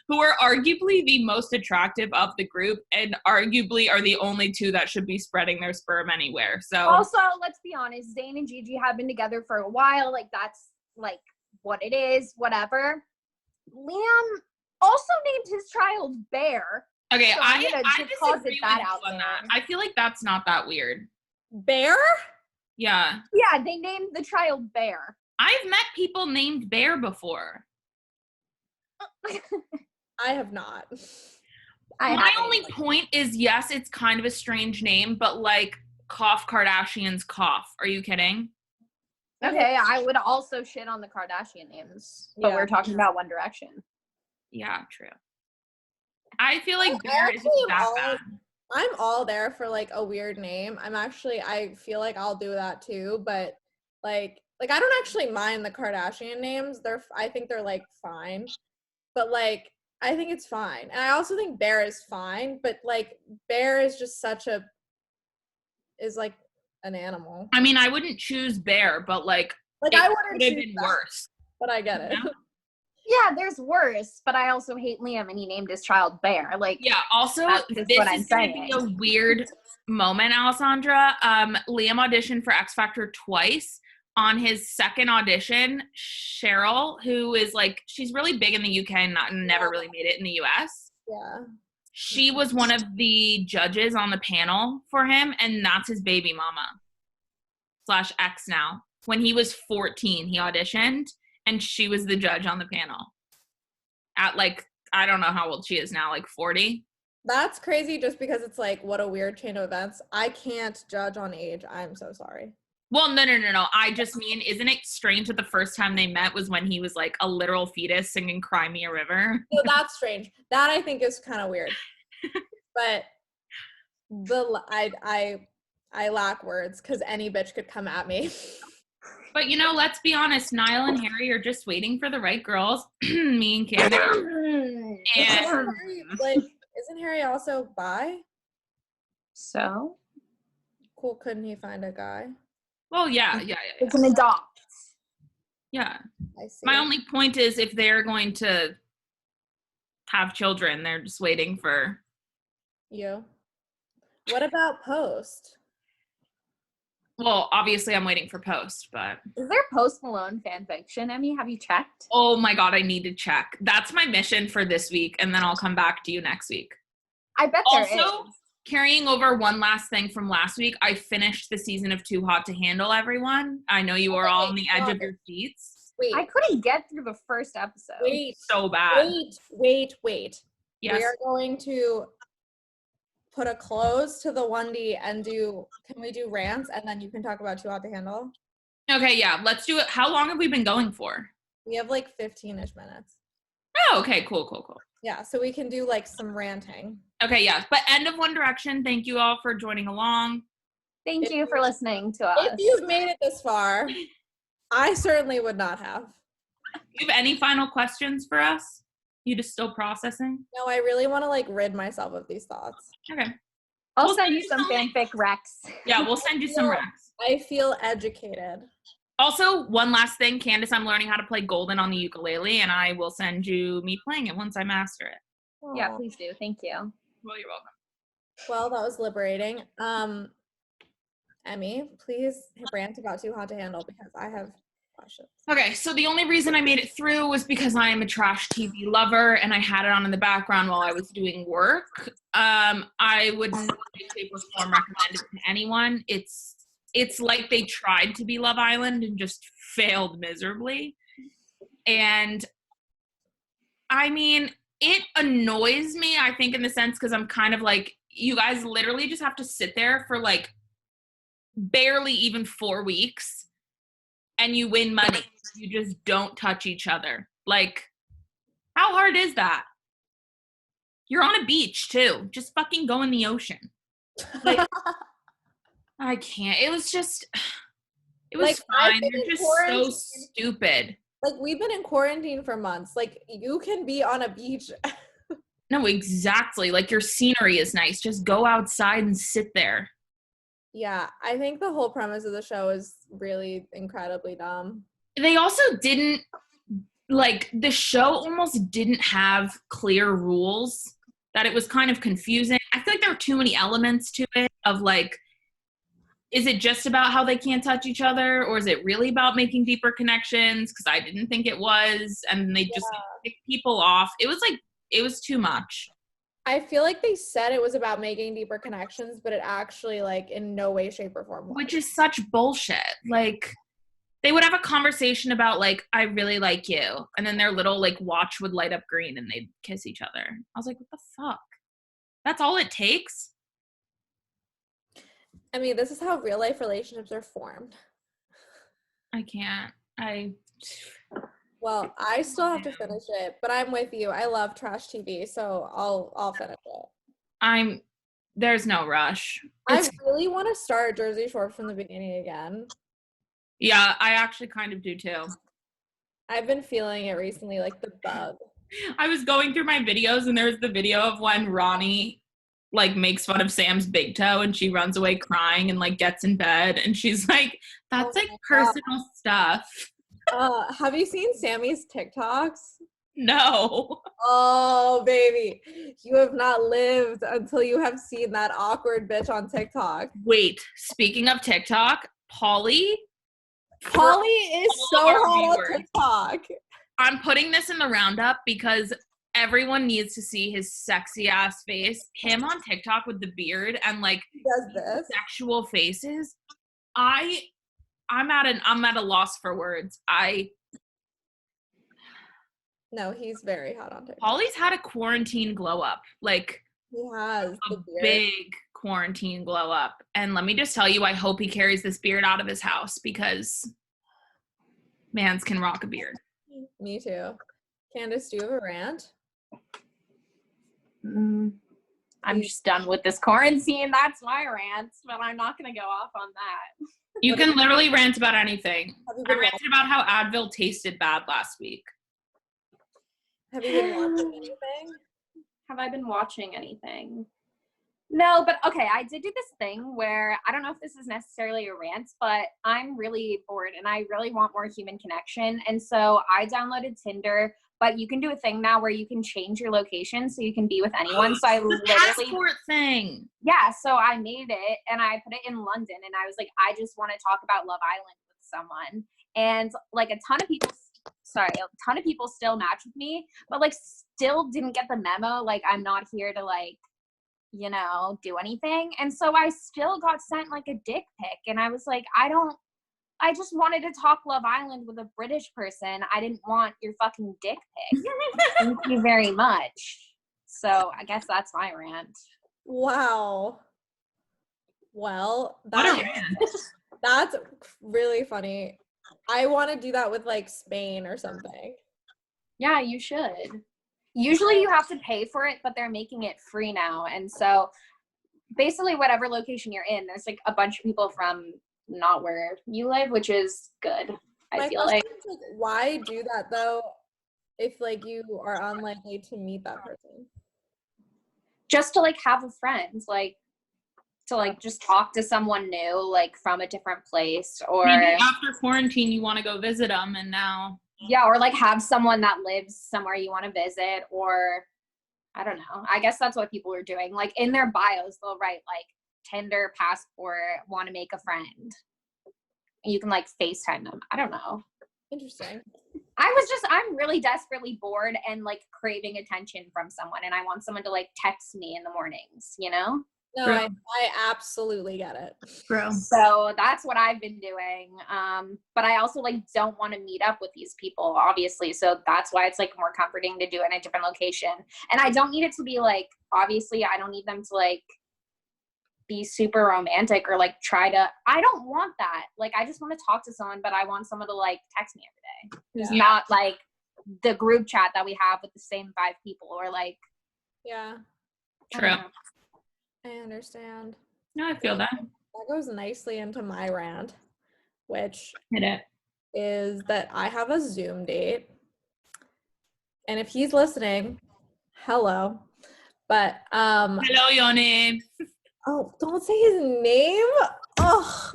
who are arguably the most attractive of the group and arguably are the only two that should be spreading their sperm anywhere. So also, let's be honest, Zayn and Gigi have been together for a while. Like, that's like what it is, whatever. Liam also named his child Bear. Okay, So I posit disagree that with out you on there. that. I feel like that's not that weird. Bear? Yeah. Yeah, they named the child Bear. I've met people named Bear before. I have not. My only point is, yes, it's kind of a strange name, but like cough Kardashian's cough. Are you kidding? Okay, I would also shit on the Kardashian names, but Yeah. we're talking about One Direction. Yeah, true. I feel like Bear isn't that bad. I'm all there for like a weird name. I feel like I'll do that too, but like I don't actually mind the Kardashian names. I think they're like fine. But like I think it's fine. And I also think Bear is fine, but like Bear is just is like an animal. I mean, I wouldn't choose Bear, but like I wouldn't could have been worse. But I get it. You know? Yeah, there's worse, but I also hate Liam and he named his child Bear. Like, yeah, also this is going to be a weird moment, Alessandra. Liam auditioned for X Factor twice. On his second audition, Cheryl, who is like, she's really big in the UK and never really made it in the US. Yeah. She was one of the judges on the panel for him, and that's his baby mama / ex now. When he was 14, he auditioned, and she was the judge on the panel. At like, I don't know how old she is now, like 40. That's crazy just because it's like, what a weird chain of events. I can't judge on age. I'm so sorry. Well, no. I just mean, isn't it strange that the first time they met was when he was like a literal fetus singing Cry Me a River? No, that's strange. That I think is kind of weird. But I lack words because any bitch could come at me. But you know, let's be honest, Niall and Harry are just waiting for the right girls. Me and Candace. And isn't Harry also bi? So? Cool, couldn't he find a guy? Well, yeah. It's an adopt. Yeah. I see. My only point is if they're going to have children, they're just waiting for you. What about Post? Well, obviously I'm waiting for Post, but is there Post Malone fan fiction, Emmy? Have you checked? Oh my God, I need to check. That's my mission for this week, and then I'll come back to you next week. I bet there is. Also, carrying over one last thing from last week, I finished the season of Too Hot to Handle, everyone. I know you are all on the edge of your seats. Wait. I couldn't get through the first episode. Wait. So bad. Wait. Yes. We are going to put a close to the 1D and can we do rants and then you can talk about Too Hot to Handle? Okay, yeah, let's do it. How long have we been going for? We have like 15-ish minutes. Oh, okay, cool. Yeah, so we can do like some ranting. Okay, yeah, but end of One Direction. Thank you all for joining along. Thank you for listening to us. If you've made it this far, I certainly would not have. Do you have any final questions for us? You just still processing? No, I really want to like rid myself of these thoughts. Okay. I'll send you some fanfic recs. Yeah, we'll send you some recs. I feel educated. Also, one last thing, Candace, I'm learning how to play Golden on the ukulele, and I will send you me playing it once I master it. Aww. Yeah, please do. Thank you. Well, you're welcome. Well, that was liberating. Emmy, please rant about Too Hot to Handle because I have questions. Okay, so the only reason I made it through was because I am a trash TV lover and I had it on in the background while I was doing work. I would not, shape, or form recommend it to anyone. It's like they tried to be Love Island and just failed miserably. And I mean, it annoys me, I think, in the sense because I'm kind of like, you guys literally just have to sit there for like barely even 4 weeks and you win money. You just don't touch each other. Like, how hard is that? You're on a beach too. Just fucking go in the ocean. Like, I can't. It was like, fine. They're just so stupid. Like, we've been in quarantine for months. Like, you can be on a beach. No, exactly. Like, your scenery is nice. Just go outside and sit there. Yeah, I think the whole premise of the show is really incredibly dumb. They also didn't, like, the show almost didn't have clear rules, that it was kind of confusing. I feel like there were too many elements to it of, like, is it just about how they can't touch each other, or is it really about making deeper connections? Because I didn't think it was, and they just pick people off. It was too much. I feel like they said it was about making deeper connections, but it actually, like, in no way, shape, or form was. Which is such bullshit. Like, they would have a conversation about, like, I really like you, and then their little, like, watch would light up green, and they'd kiss each other. I was like, what the fuck? That's all it takes? I mean, this is how real life relationships are formed. I can't. Well, I still have to finish it, but I'm with you. I love trash TV, so I'll finish it. There's no rush. I really want to start Jersey Shore from the beginning again. Yeah, I actually kind of do too. I've been feeling it recently, like the bug. I was going through my videos, and there's the video of when Ronnie, like, makes fun of Sam's big toe, and she runs away crying and, like, gets in bed, and she's like, that's like personal stuff. Have you seen Sammy's TikToks? No. Oh, baby. You have not lived until you have seen that awkward bitch on TikTok. Wait, speaking of TikTok, Polly is so hot on TikTok. I'm putting this in the roundup because everyone needs to see his sexy ass face. Him on TikTok with the beard and, like, he does this sexual faces. I'm at a loss for words. No, he's very hot on TikTok. Polly's had a quarantine glow up. Like, he has a big quarantine glow up. And let me just tell you, I hope he carries this beard out of his house, because mans can rock a beard. Me too. Candace, do you have a rant? I'm just done with this quarantine. That's my rant, but I'm not going to go off on that. You can literally rant about anything. I ranted about how Advil tasted bad last week. Have you been watching anything? Have I been watching anything? No, but okay, I did do this thing where, I don't know if this is necessarily a rant, but I'm really bored and I really want more human connection. And so I downloaded Tinder, but you can do a thing now where you can change your location so you can be with anyone. So I literally, passport thing. Yeah, so I made it and I put it in London, and I was like, I just want to talk about Love Island with someone. And like a ton of people still match with me, but like still didn't get the memo. Like, I'm not here to, like, you know, do anything. And so I still got sent like a dick pic, and I was like, I just wanted to talk Love Island with a British person. I didn't want your fucking dick pic. Thank you very much. So I guess that's my rant. Wow. Well, that's really funny. I want to do that with, like, Spain or something. Yeah, you should. Usually you have to pay for it, but they're making it free now. And so basically whatever location you're in, there's like a bunch of people from not where you live, which is good. I feel like, why do that though if, like, you are unlikely to meet that person? Just to, like, have a friend, like, to, like, just talk to someone new, like, from a different place, or maybe after quarantine you want to go visit them, and now or like have someone that lives somewhere you want to visit, or I don't know. I guess that's what people are doing. Like, in their bios they'll write like Tinder, passport, want to make a friend, and you can, like, FaceTime them. I don't know. Interesting. I'm really desperately bored and, like, craving attention from someone, and I want someone to, like, text me in the mornings, you know? No, I absolutely get it. Bro. So that's what I've been doing. But I also, like, don't want to meet up with these people, obviously. So that's why it's, like, more comforting to do it in a different location. And I don't need it to be, like, obviously I don't need them to, like, be super romantic or, like, I don't want that. Like, I just want to talk to someone, but I want someone to, like, text me every day. Who's not, like, the group chat that we have with the same 5 people, or, like. Yeah. True. I understand. No, I feel that. That goes nicely into my rant, which Hit it. is that I have a Zoom date. And if he's listening, hello. But hello, Yoni. Oh, don't say his name. Oh,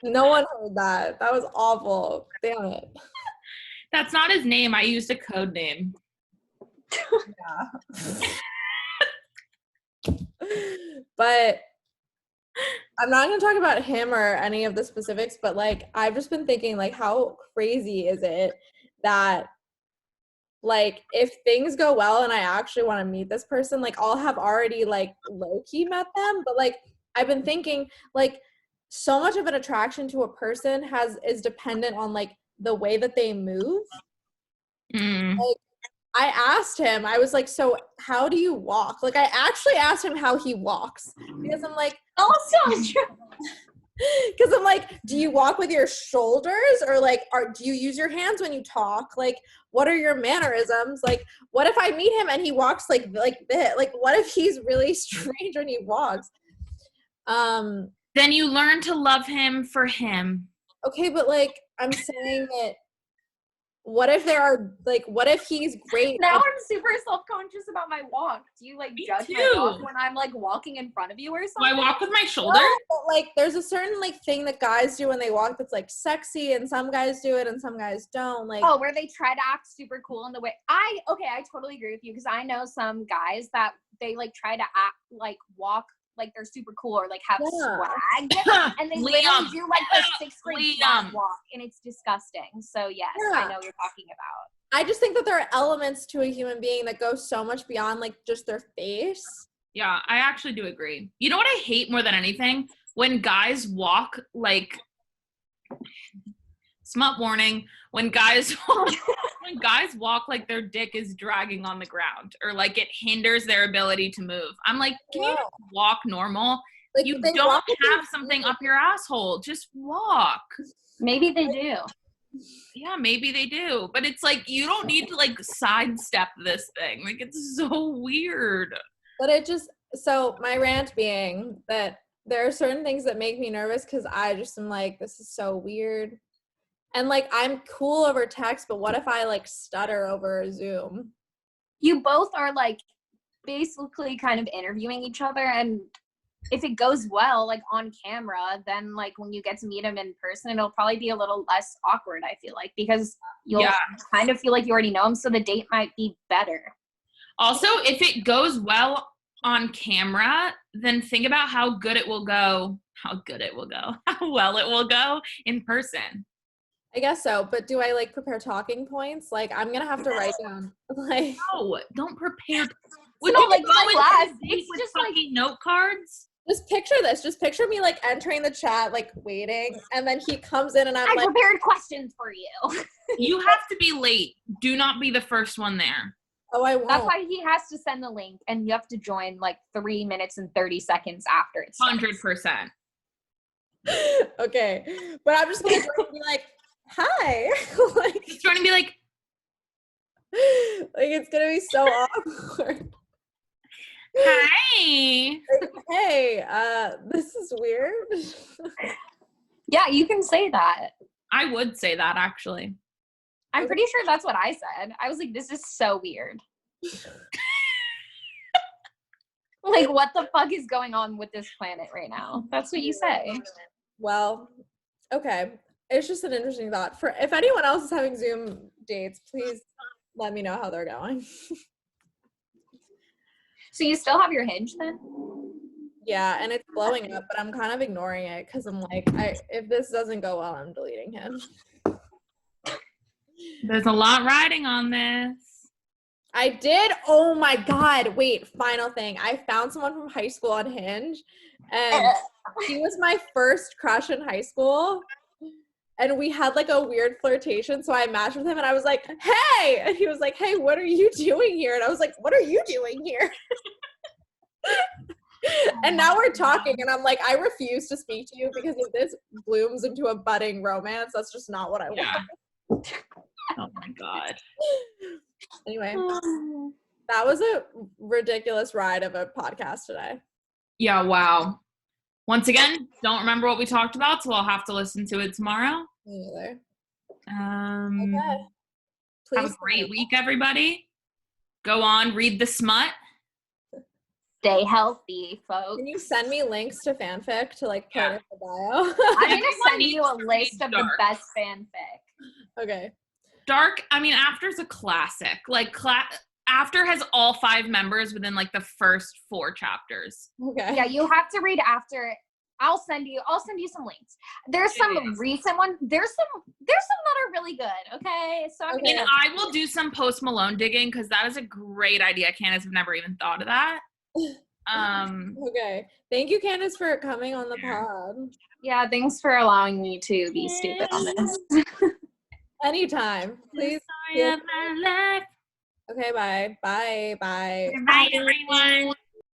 no one heard that. That was awful. Damn it. That's not his name. I used a code name. Yeah. But I'm not going to talk about him or any of the specifics, but like I've just been thinking like how crazy is it that like if things go well and I actually want to meet this person, like I'll have already like low-key met them, but like I've been thinking like so much of an attraction to a person is dependent on like the way that they move. Like I asked him, I was like, so how do you walk? Like I actually asked him how he walks because I'm like, Also true. because I'm like, do you walk with your shoulders or like do you use your hands when you talk? Like what are your mannerisms? Like what if I meet him and he walks like this? Like what if he's really strange when he walks? Then you learn to love him for him. Okay, but like I'm saying it, what if he's great? Now I'm super self-conscious about my walk. Do you like judge my walk when I'm like walking in front of you or something? Do I walk with my shoulders? No, but like there's a certain like thing that guys do when they walk that's like sexy, and some guys do it and some guys don't. Like where they try to act super cool in the way I totally agree with you because I know some guys that they like try to act like walk like they're super cool or like have swag and they literally do like the 6th grade walk and it's disgusting. So yes, I know what you're talking about. I just think that there are elements to a human being that go so much beyond like just their face. Yeah, I actually do agree. You know what I hate more than anything? When guys walk like smut warning, when guys walk like their dick is dragging on the ground or like it hinders their ability to move. I'm like, can you walk normal? Like, you don't have something up your asshole. Just walk. Maybe they do. Yeah, maybe they do. But it's like, you don't need to like sidestep this thing. Like, it's so weird. But so my rant being that there are certain things that make me nervous because I just am like, this is so weird. And like, I'm cool over text, but what if I like stutter over Zoom? You both are like basically kind of interviewing each other. And if it goes well, like on camera, then like when you get to meet him in person, it'll probably be a little less awkward, I feel like, because you'll kind of feel like you already know him. So the date might be better. Also, if it goes well on camera, then think about how good it will go, how well it will go in person. I guess so, but do I like prepare talking points? Like I'm gonna have to write down. Like no, don't prepare. Would you like my class? It's with just like note cards. Just picture this. Just picture me like entering the chat, like waiting, and then he comes in, and I like, prepared questions for you. You have to be late. Do not be the first one there. Oh, I won't. That's why he has to send the link, and you have to join like 3 minutes and 30 seconds after it starts. 100%. Okay, but I'm just gonna be like, hi. Like he's trying to be like it's gonna be so awkward. Hi. Like, hey, this is weird. Yeah, you can say that. I would say that actually. I'm pretty sure that's what I said. I was like, this is so weird. Like, what the fuck is going on with this planet right now? That's what you say. Well, okay. It's just an interesting thought. For if anyone else is having Zoom dates, please let me know how they're going. So you still have your Hinge then? Yeah, and it's blowing up, but I'm kind of ignoring it because I'm like, if this doesn't go well, I'm deleting him. There's a lot riding on this. I did. Oh my God. Wait, final thing. I found someone from high school on Hinge, and he was my first crush in high school. And we had like a weird flirtation. So I matched with him and I was like, hey. And he was like, hey, what are you doing here? And I was like, what are you doing here? And now we're talking and I'm like, I refuse to speak to you because if this blooms into a budding romance, that's just not what I want. Oh my God. Anyway, that was a ridiculous ride of a podcast today. Yeah, wow. Once again, don't remember what we talked about, so I'll have to listen to it tomorrow. Me neither. Okay. Please have a great week, everybody. Go on, read the SMUT. Stay healthy, folks. Can you send me links to fanfic to like put in the bio? I'm gonna send you a list of the best fanfic. Okay. Dark, I mean, After's a classic. Like, After has all 5 members within like the first 4 chapters. Okay. Yeah, you have to read After I'll send you some links. There's some recent one. There's some that are really good. Okay. So and I will do some Post Malone digging because that is a great idea. Candace, I've never even thought of that. Okay. Thank you, Candace, for coming on the pod. Yeah, thanks for allowing me to be stupid on this. Anytime. Please. Story of my life. Okay, bye. Bye. Bye, everyone.